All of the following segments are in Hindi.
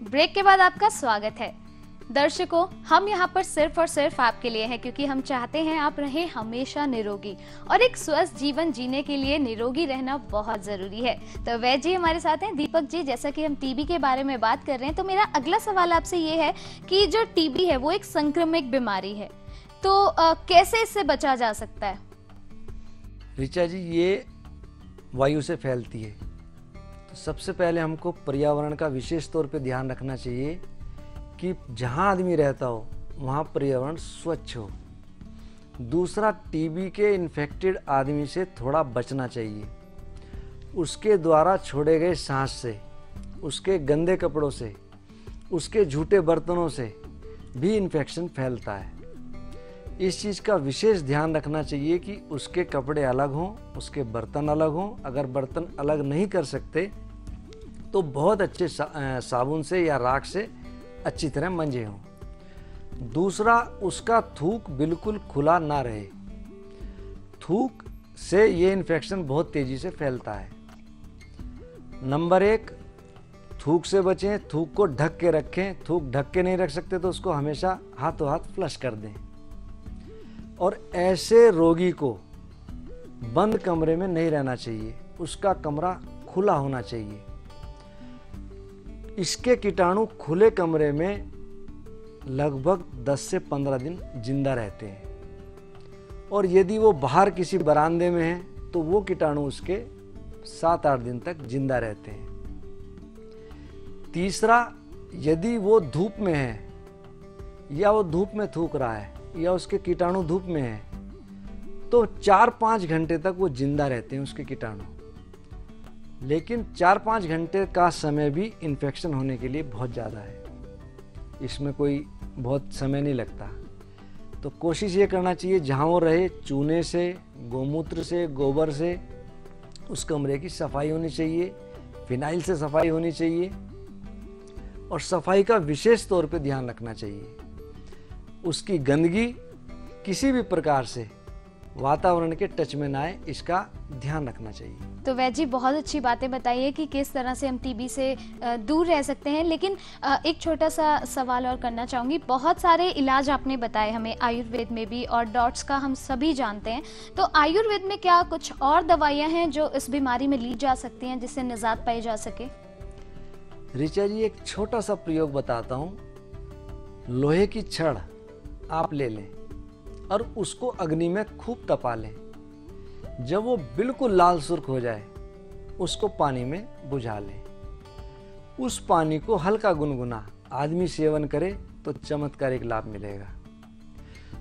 ब्रेक के बाद आपका स्वागत है। दर्शकों, हम यहाँ पर सिर्फ और सिर्फ आपके लिए हैं, क्योंकि हम चाहते हैं आप रहें हमेशा निरोगी और एक स्वस्थ जीवन जीने के लिए निरोगी रहना बहुत जरूरी है। तो वैद्य जी हमारे साथ हैं। दीपक जी, जैसा कि हम टीबी के बारे में बात कर रहे हैं, तो मेरा अगला सवाल आपसे ये है कि जो टीबी है वो एक संक्रमित बीमारी है, तो कैसे इससे बचा जा सकता है? ऋचा जी, ये वायु से फैलती है, तो सबसे पहले हमको पर्यावरण का विशेष तौर पे ध्यान रखना चाहिए कि जहाँ आदमी रहता हो वहाँ पर्यावरण स्वच्छ हो। दूसरा, टीबी के इन्फेक्टेड आदमी से थोड़ा बचना चाहिए। उसके द्वारा छोड़े गए सांस से, उसके गंदे कपड़ों से, उसके झूठे बर्तनों से भी इन्फेक्शन फैलता है। इस चीज़ का विशेष ध्यान रखना चाहिए कि उसके कपड़े अलग हों, उसके बर्तन अलग हों। अगर बर्तन अलग नहीं कर सकते तो बहुत अच्छे साबुन से या राख से अच्छी तरह मंजे हों। दूसरा, उसका थूक बिल्कुल खुला ना रहे। थूक से ये इन्फेक्शन बहुत तेज़ी से फैलता है। नंबर 1, थूक से बचें, थूक को ढक के रखें। थूक ढक के नहीं रख सकते तो उसको हमेशा हाथों हाथ फ्लश कर दें। और ऐसे रोगी को बंद कमरे में नहीं रहना चाहिए, उसका कमरा खुला होना चाहिए। इसके कीटाणु खुले कमरे में लगभग 10 से 15 दिन जिंदा रहते हैं, और यदि वो बाहर किसी बरामदे में है तो वो कीटाणु उसके 7-8 दिन तक जिंदा रहते हैं। तीसरा, यदि वो धूप में है या वो धूप में थूक रहा है या उसके कीटाणु धूप में है तो 4-5 घंटे तक वो जिंदा रहते हैं उसके कीटाणु। लेकिन 4-5 घंटे का समय भी इन्फेक्शन होने के लिए बहुत ज़्यादा है, इसमें कोई बहुत समय नहीं लगता। तो कोशिश ये करना चाहिए जहाँ वो रहे चूने से, गोमूत्र से, गोबर से उस कमरे की सफाई होनी चाहिए, फिनाइल से सफाई होनी चाहिए, और सफाई का विशेष तौर पे ध्यान रखना चाहिए। उसकी गंदगी किसी भी प्रकार से वातावरण के टच में ना आए, इसका ध्यान रखना चाहिए। तो वैद्य जी, बहुत अच्छी बातें बताइए कि किस तरह से हम टीबी से दूर रह सकते हैं। लेकिन एक छोटा सा सवाल और करना चाहूँगी। बहुत सारे इलाज आपने बताए हमें आयुर्वेद में भी, और डॉट्स का हम सभी जानते हैं। तो आयुर्वेद में क्या कुछ और दवाइयाँ हैं जो इस बीमारी में ली जा सकती हैं जिससे निजात पाई जा सके? ऋचा जी, एक छोटा सा प्रयोग बताता हूँ। लोहे की छड़ आप ले लें और उसको अग्नि में खूब तपा लें। जब वो बिल्कुल लाल सुर्ख हो जाए उसको पानी में बुझा लें। उस पानी को हल्का गुनगुना आदमी सेवन करे तो चमत्कारिक लाभ मिलेगा।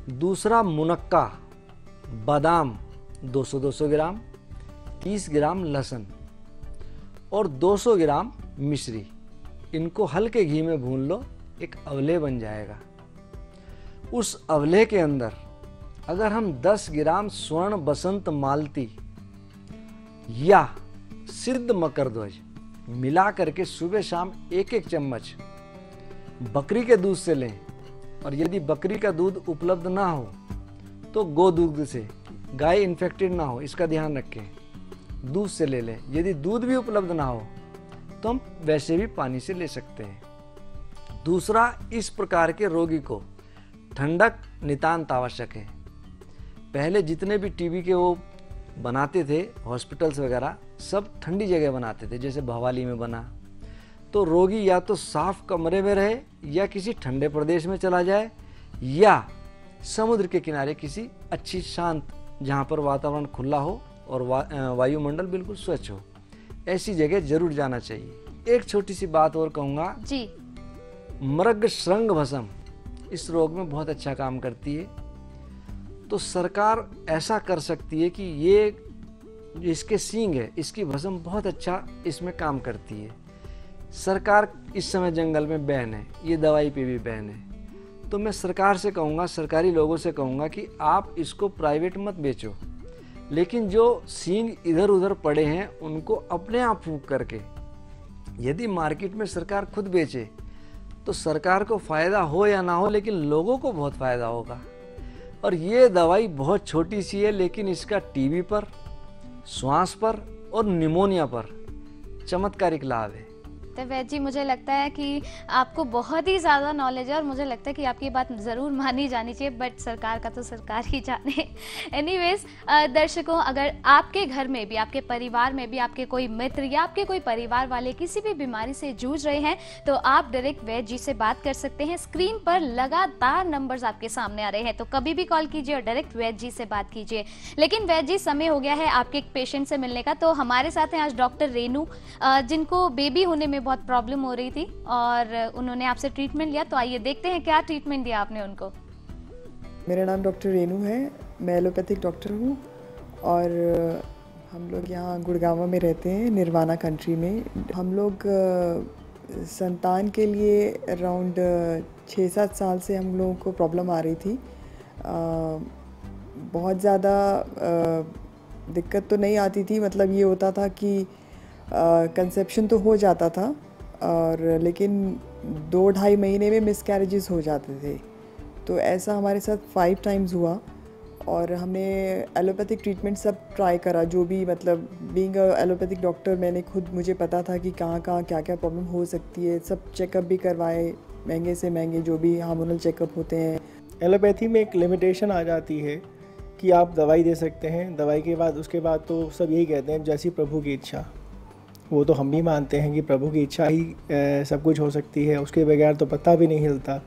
दूसरा, मुनक्का, बादाम 200-200 ग्राम, 30 ग्राम लहसुन और 200 ग्राम मिश्री, इनको हल्के घी में भून लो, एक अवले बन जाएगा। उस अवले के अंदर अगर हम 10 ग्राम स्वर्ण बसंत मालती या सिद्ध मकरध्वज मिला करके सुबह शाम 1-1 चम्मच बकरी के दूध से लें, और यदि बकरी का दूध उपलब्ध ना हो तो गो दूध से, गाय इन्फेक्टेड ना हो इसका ध्यान रखें, दूध से ले लें। यदि दूध भी उपलब्ध ना हो तो हम वैसे भी पानी से ले सकते हैं। दूसरा, इस प्रकार के रोगी को ठंडक नितांत आवश्यक है। पहले जितने भी टीबी के वो बनाते थे हॉस्पिटल्स वगैरह, सब ठंडी जगह बनाते थे, जैसे भवाली में बना। तो रोगी या तो साफ कमरे में रहे या किसी ठंडे प्रदेश में चला जाए, या समुद्र के किनारे किसी अच्छी शांत जहाँ पर वातावरण खुला हो और वायुमंडल बिल्कुल स्वच्छ हो, ऐसी जगह जरूर जाना चाहिए। एक छोटी सी बात और कहूँगा जी। मृग श्रृंग भस्म इस रोग में बहुत अच्छा काम करती है। तो सरकार ऐसा कर सकती है कि ये इसके सींग है, इसकी भस्म बहुत अच्छा इसमें काम करती है। सरकार इस समय जंगल में बैन है, ये दवाई पे भी बैन है। तो मैं सरकार से कहूँगा, सरकारी लोगों से कहूँगा कि आप इसको प्राइवेट मत बेचो, लेकिन जो सींग इधर उधर पड़े हैं उनको अपने आप फूंक करके यदि मार्केट में सरकार खुद बेचे तो सरकार को फ़ायदा हो या ना हो, लेकिन लोगों को बहुत फ़ायदा होगा। और ये दवाई बहुत छोटी सी है, लेकिन इसका टीबी पर, श्वास पर और निमोनिया पर चमत्कारिक लाभ है। बात है वैद जी, मुझे लगता है कि आपको बहुत ही ज़्यादा नॉलेज है और मुझे लगता है कि आपकी बात ज़रूर मानी जानी चाहिए, बट सरकार का तो सरकार ही जाने। एनीवेज दर्शकों, अगर आपके घर में भी, आपके परिवार में भी आपके कोई मित्र या आपके कोई परिवार वाले किसी भी बीमारी से जूझ रहे हैं तो आप डायरेक्ट वैद जी से बात कर सकते हैं। स्क्रीन पर लगातार नंबर्स आपके सामने आ रहे हैं, तो कभी भी कॉल कीजिए और डायरेक्ट वैद जी से बात कीजिए। लेकिन वैद जी, समय हो गया है आपके एक पेशेंट से मिलने का, तो हमारे साथ हैं आज डॉक्टर रेनू, जिनको बेबी होने में बहुत प्रॉब्लम हो रही थी और उन्होंने आपसे ट्रीटमेंट लिया। तो आइए देखते हैं क्या ट्रीटमेंट दिया आपने उनको। मेरा नाम डॉक्टर रेनू है, मैं एलोपैथिक डॉक्टर हूँ और हम लोग यहाँ गुड़गांव में रहते हैं, निर्वाणा कंट्री में। हम लोग संतान के लिए अराउंड 6-7 साल से हम लोगों को प्रॉब्लम आ रही थी। बहुत ज़्यादा दिक्कत तो नहीं आती थी, मतलब ये होता था कि कंसेप्शन तो हो जाता था और लेकिन 2-2.5 महीने में मिसकैरेजेस हो जाते थे। तो ऐसा हमारे साथ 5 टाइम्स हुआ और हमने एलोपैथिक ट्रीटमेंट सब ट्राई करा, जो भी, मतलब बीइंग एलोपैथिक डॉक्टर मैंने खुद, मुझे पता था कि कहाँ कहाँ क्या क्या प्रॉब्लम हो सकती है। सब चेकअप भी करवाए, महंगे से महंगे जो भी हार्मोनल चेकअप होते हैं। एलोपैथी में एक लिमिटेशन आ जाती है कि आप दवाई दे सकते हैं, दवाई के बाद उसके बाद तो सब यही कहते हैं जैसी प्रभु की इच्छा। वो तो हम भी मानते हैं कि प्रभु की इच्छा ही सब कुछ हो सकती है, उसके बगैर तो पता भी नहीं हिलता।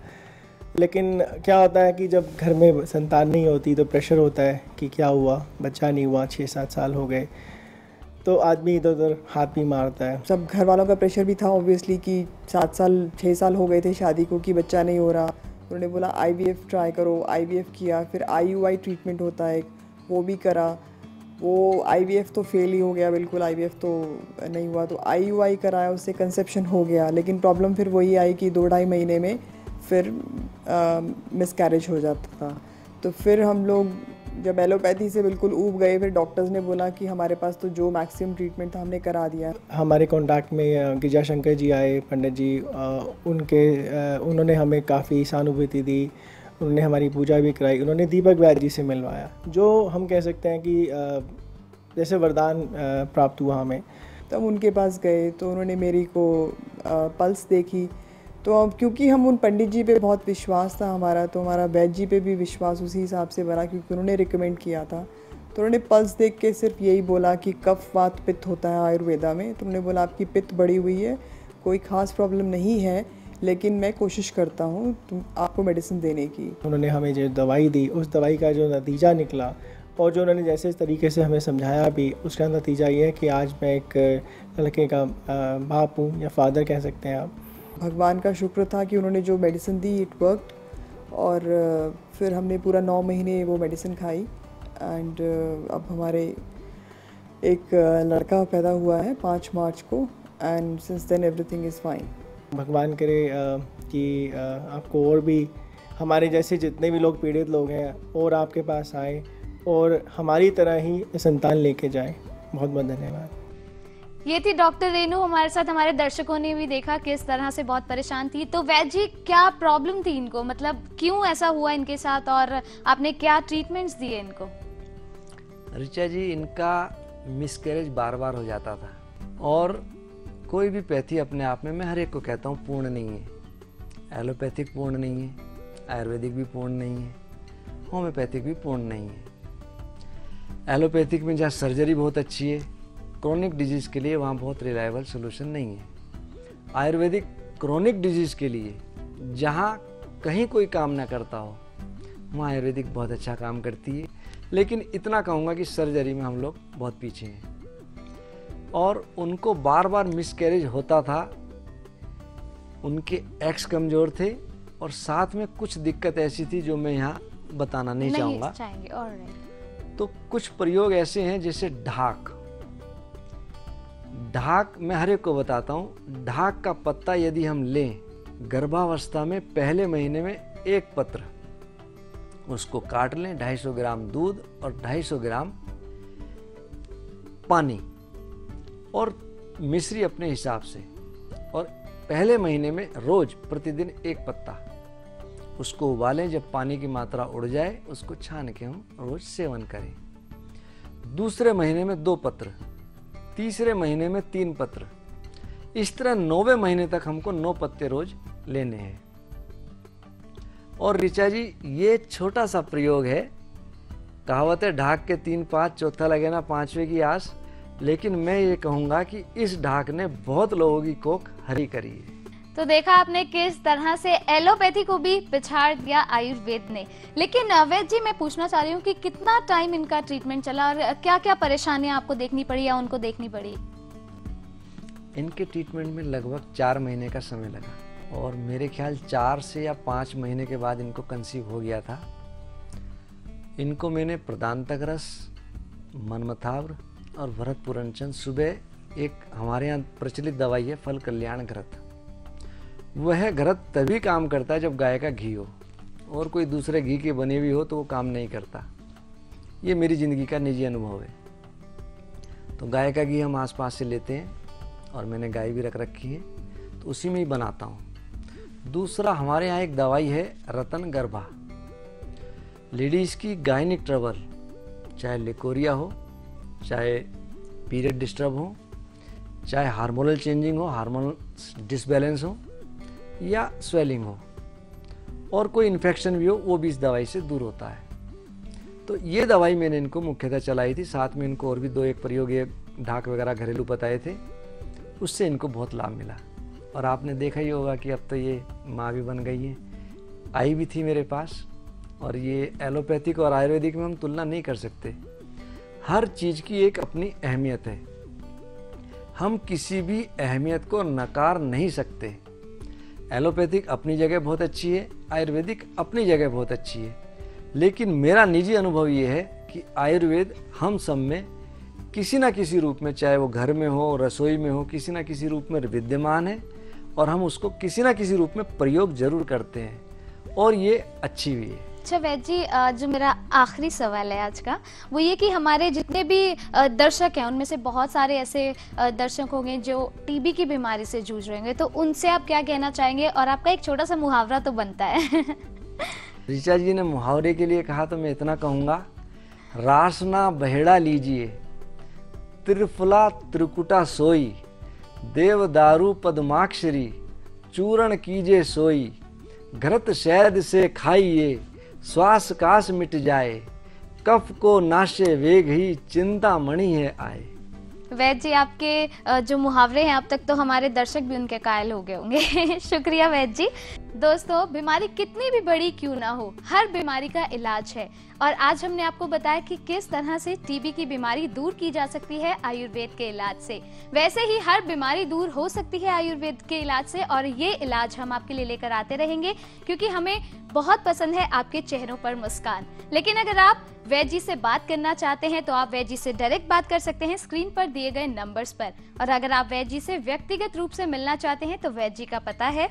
लेकिन क्या होता है कि जब घर में संतान नहीं होती तो प्रेशर होता है कि क्या हुआ, बच्चा नहीं हुआ, 6-7 साल हो गए, तो आदमी इधर उधर हाथ भी मारता है। सब घर वालों का प्रेशर भी था ऑब्वियसली कि 6 साल हो गए थे शादी को कि बच्चा नहीं हो रहा। उन्होंने बोला IVF ट्राई करो, IVF किया, फिर IUI ट्रीटमेंट होता है, वो भी करा। वो IVF तो फेल ही हो गया, बिल्कुल IVF तो नहीं हुआ। तो IUI कराया, उससे कंसेप्शन हो गया, लेकिन प्रॉब्लम फिर वही आई कि 2-2.5 महीने में फिर मिसकैरेज हो जाता था। तो फिर हम लोग जब एलोपैथी से बिल्कुल ऊब गए, फिर डॉक्टर्स ने बोला कि हमारे पास तो जो मैक्सिमम ट्रीटमेंट था हमने करा दिया। हमारे कॉन्टैक्ट में गिरिजा शंकर जी आए, पंडित जी, उन्होंने हमें काफ़ी सहानुभूति दी, उन्होंने हमारी पूजा भी कराई, उन्होंने दीपक वैद जी से मिलवाया, जो हम कह सकते हैं कि जैसे वरदान प्राप्त हुआ हमें। तब उनके पास गए तो उन्होंने मेरी को पल्स देखी, तो अब क्योंकि हम उन पंडित जी पे बहुत विश्वास था हमारा, तो हमारा वैद जी पे भी विश्वास उसी हिसाब से बना, क्योंकि उन्होंने रिकमेंड किया था। तो उन्होंने पल्स देख के सिर्फ यही बोला कि कफ वात पित्त होता है आयुर्वेदा में, तो उन्होंने बोला आपकी पित्त बढ़ी हुई है, कोई ख़ास प्रॉब्लम नहीं है, लेकिन मैं कोशिश करता हूँ आपको मेडिसिन देने की। उन्होंने हमें जो दवाई दी, उस दवाई का जो नतीजा निकला और जो उन्होंने जैसे तरीके से हमें समझाया भी, उसका नतीजा ये है कि आज मैं एक लड़के का बाप हूँ या फादर कह सकते हैं आप। भगवान का शुक्र था कि उन्होंने जो मेडिसिन दी इट वर्कड, और फिर हमने पूरा 9 महीने वो मेडिसिन खाई एंड अब हमारे एक लड़का पैदा हुआ है 5 मार्च को, and since then everything is fine. भगवान करे कि आपको और भी हमारे जैसे जितने भी लोग पीड़ित लोग हैं और आपके पास आए और हमारी तरह ही संतान लेके जाएं। बहुत बहुत धन्यवाद। ये थी डॉक्टर रेनू हमारे साथ। हमारे दर्शकों ने भी देखा किस तरह से बहुत परेशान थी। तो वैद जी, क्या प्रॉब्लम थी इनको, मतलब क्यों ऐसा हुआ इनके साथ और आपने क्या ट्रीटमेंट्स दिए इनको? ऋचा जी, इनका मिसकैरेज बार बार हो जाता था और कोई भी पैथी अपने आप में, मैं हर एक को कहता हूँ, पूर्ण नहीं है। एलोपैथिक पूर्ण नहीं है, आयुर्वेदिक भी पूर्ण नहीं है, होम्योपैथिक भी पूर्ण नहीं है। एलोपैथिक में जहाँ सर्जरी बहुत अच्छी है, क्रोनिक डिजीज़ के लिए वहाँ बहुत रिलायबल सोल्यूशन नहीं है। आयुर्वेदिक क्रोनिक डिजीज़ के लिए जहाँ कहीं कोई काम ना करता हो, वहाँ आयुर्वेदिक बहुत अच्छा काम करती है। लेकिन इतना कहूँगा कि सर्जरी में हम लोग बहुत पीछे हैं और उनको बार बार मिसकैरेज होता था। उनके एक्स कमज़ोर थे और साथ में कुछ दिक्कत ऐसी थी जो मैं यहाँ बताना नहीं चाहूँगा। तो कुछ प्रयोग ऐसे हैं जैसे ढाक मैं हर एक को बताता हूँ। ढाक का पत्ता यदि हम लें गर्भावस्था में पहले महीने में 1 पत्र, उसको काट लें, 250 ग्राम दूध और 250 ग्राम पानी और मिश्री अपने हिसाब से, और पहले महीने में रोज प्रतिदिन 1 पत्ता उसको उबालें। जब पानी की मात्रा उड़ जाए उसको छान के हम रोज सेवन करें। दूसरे महीने में 2 पत्र, तीसरे महीने में 3 पत्र, इस तरह 9वें महीने तक हमको 9 पत्ते रोज लेने हैं। और ऋचा जी, ये छोटा सा प्रयोग है। कहावत है ढाक के 3 5, चौथा लगे ना 5वें की आस। लेकिन मैं ये कहूँगा कि इस ढाक ने बहुत लोगों की कोख हरी करी है। तो देखा आपने किस तरह से एलोपैथी को भी पिछाड़ दिया आयुर्वेद ने। लेकिन वैद्य जी, मैं पूछना चाह रही हूँ कि कितना टाइम इनका ट्रीटमेंट चला और क्या क्या परेशानियां आपको देखनी पड़ी या उनको देखनी पड़ी? इनके ट्रीटमेंट में लगभग 4 महीने का समय लगा और मेरे ख्याल 4 से या 5 महीने के बाद इनको कंसीव हो गया था। इनको मैंने प्रदांतक रस, मनमथाव्र और भरत पुरनचंद, सुबह एक हमारे यहाँ प्रचलित दवाई है फल कल्याण घृत, वह घृत तभी काम करता है जब गाय का घी हो, और कोई दूसरे घी की बनी हुई हो तो वो काम नहीं करता। ये मेरी ज़िंदगी का निजी अनुभव है। तो गाय का घी हम आसपास से लेते हैं और मैंने गाय भी रख रखी है तो उसी में ही बनाता हूँ। दूसरा, हमारे यहाँ एक दवाई है रतन गर्भा। लेडीज़ की गायनिक ट्रबल, चाहे लिकोरिया हो, चाहे पीरियड डिस्टर्ब हो, चाहे हार्मोनल चेंजिंग हो, हार्मोनल डिसबैलेंस हो, या स्वेलिंग हो, और कोई इन्फेक्शन भी हो, वो भी इस दवाई से दूर होता है। तो ये दवाई मैंने इनको मुख्यतः चलाई थी। साथ में इनको और भी 2-1 प्रयोग ये ढाक वगैरह घरेलू बताए थे, उससे इनको बहुत लाभ मिला। और आपने देखा ही होगा कि अब तो ये माँ भी बन गई है। आई भी थी मेरे पास। और ये एलोपैथिक और आयुर्वेदिक में हम तुलना नहीं कर सकते। हर चीज़ की एक अपनी अहमियत है, हम किसी भी अहमियत को नकार नहीं सकते। एलोपैथिक अपनी जगह बहुत अच्छी है, आयुर्वेदिक अपनी जगह बहुत अच्छी है, लेकिन मेरा निजी अनुभव ये है कि आयुर्वेद हम सब में किसी ना किसी रूप में, चाहे वो घर में हो, रसोई में हो, किसी ना किसी रूप में विद्यमान है और हम उसको किसी ना किसी रूप में प्रयोग जरूर करते हैं, और ये अच्छी भी है। अच्छा वैद्य जी, जो मेरा आखिरी सवाल है आज का, वो ये कि हमारे जितने भी दर्शक हैं उनमें से बहुत सारे ऐसे दर्शक होंगे जो टीबी की बीमारी से जूझ रहे होंगे, तो उनसे आप क्या कहना चाहेंगे? और आपका एक छोटा सा मुहावरा तो बनता है। ऋचा जी ने मुहावरे के लिए कहा तो मैं इतना कहूँगा, रासना बहेड़ा लीजिए, त्रिफला त्रिकुटा सोई, देवदारू पद्माक्षरी, चूर्ण कीजिए सोई, घृत शहद से खाइए, श्वास काश मिट जाए, कफ को नाशे वेग ही, चिंता मणि है आए। वैद्य जी, आपके जो मुहावरे हैं अब तक तो हमारे दर्शक भी उनके कायल हो गए होंगे। शुक्रिया वैद्य जी। दोस्तों, बीमारी कितनी भी बड़ी क्यों ना हो, हर बीमारी का इलाज है। और आज हमने आपको बताया कि किस तरह से टीबी की बीमारी दूर की जा सकती है आयुर्वेद के इलाज से। वैसे ही हर बीमारी दूर हो सकती है आयुर्वेद के इलाज से, और ये इलाज हम आपके लिए लेकर आते रहेंगे, क्योंकि हमें बहुत पसंद है आपके चेहरों पर मुस्कान। लेकिन अगर आप वैद्य जी से बात करना चाहते हैं तो आप वैद्य जी से डायरेक्ट बात कर सकते हैं स्क्रीन पर दिए गए नंबर्स पर। और अगर आप वैद्य जी से व्यक्तिगत रूप से मिलना चाहते हैं तो वैद्य जी का पता है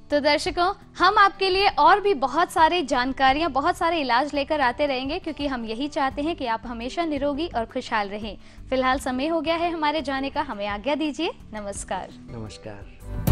तो दर्शकों, हम आपके लिए और भी बहुत सारी जानकारियां, बहुत सारे इलाज लेकर आते रहेंगे, क्योंकि हम यही चाहते हैं कि आप हमेशा निरोगी और खुशहाल रहें। फिलहाल समय हो गया है हमारे जाने का, हमें आज्ञा दीजिए। नमस्कार। नमस्कार।